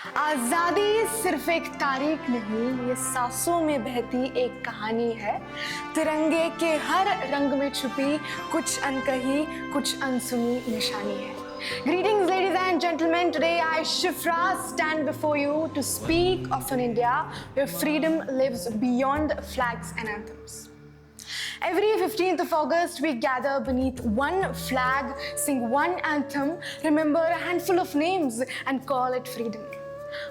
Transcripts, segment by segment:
आजादी सिर्फ एक तारीख नहीं, ये सांसों में बहती एक कहानी है। तिरंगे के हर रंग में छुपी कुछ अनकही, कुछ अनसुनी निशानी है। Greetings, ladies and gentlemen. Today I, Shifra, stand before you to speak of an India where freedom lives beyond flags and anthems. Every 15th of August, we gather beneath one flag, sing one anthem, remember a handful of names, and call it freedom.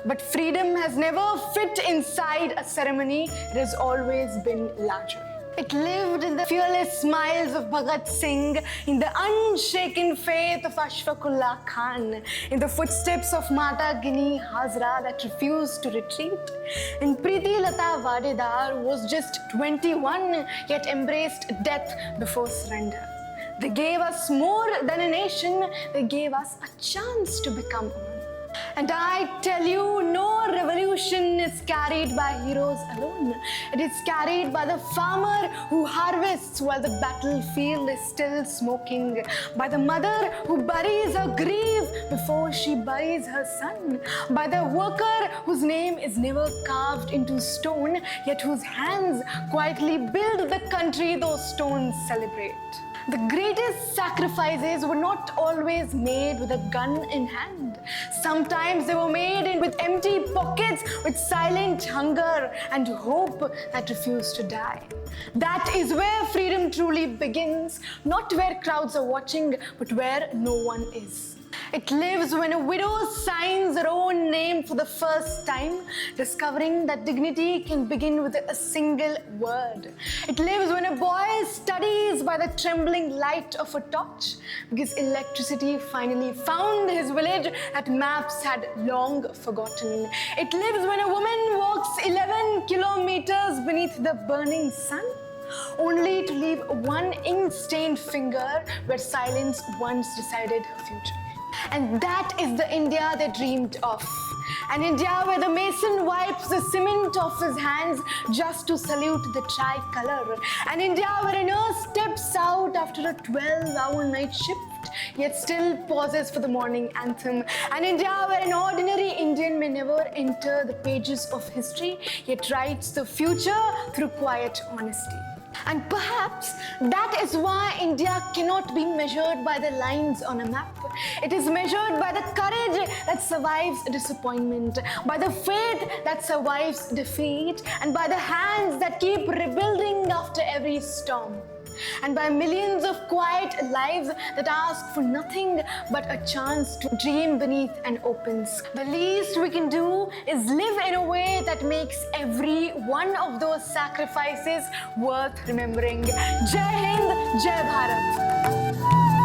But freedom has never fit inside a ceremony, it has always been larger. It lived in the fearless smiles of Bhagat Singh, in the unshaken faith of Ashfaqullah Khan, in the footsteps of Mata Gini Hazra that refused to retreat. And Preeti Lata Vadedar was just 21, yet embraced death before surrender. They gave us more than a nation, they gave us a chance to become one. And I tell you, no revolution is carried by heroes alone. It is carried by the farmer who harvests while the battlefield is still smoking, by the mother who buries her grief before she buries her son, by the worker whose name is never carved into stone, yet whose hands quietly build the country those stones celebrate. The greatest sacrifices were not always made with a gun in hand. Sometimes they were made with empty pockets, with silent hunger and hope that refused to die. That is where freedom truly begins, not where crowds are watching, but where no one is. It lives when a widow signs her own name for the first time, discovering that dignity can begin with a single word. It lives when a boy studies by the trembling light of a torch, because electricity finally found his village that maps had long forgotten. It lives when a woman walks 11 kilometers beneath the burning sun, only to leave one ink-stained finger where silence once decided her future. And that is the India they dreamed of. An India where the mason wipes the cement off his hands just to salute the tricolor. An India where a nurse steps out after a 12-hour night shift, yet still pauses for the morning anthem. An India where an ordinary Indian may never enter the pages of history, yet writes the future through quiet honesty. And perhaps that is why India cannot be measured by the lines on a map. It is measured by the courage that survives disappointment, by the faith that survives defeat, and by the hands that keep rebuilding after every storm. And by millions of quiet lives that ask for nothing but a chance to dream beneath an open sky. The least we can do is live in a way that makes every one of those sacrifices worth remembering. Jai Hind, Jai Bharat.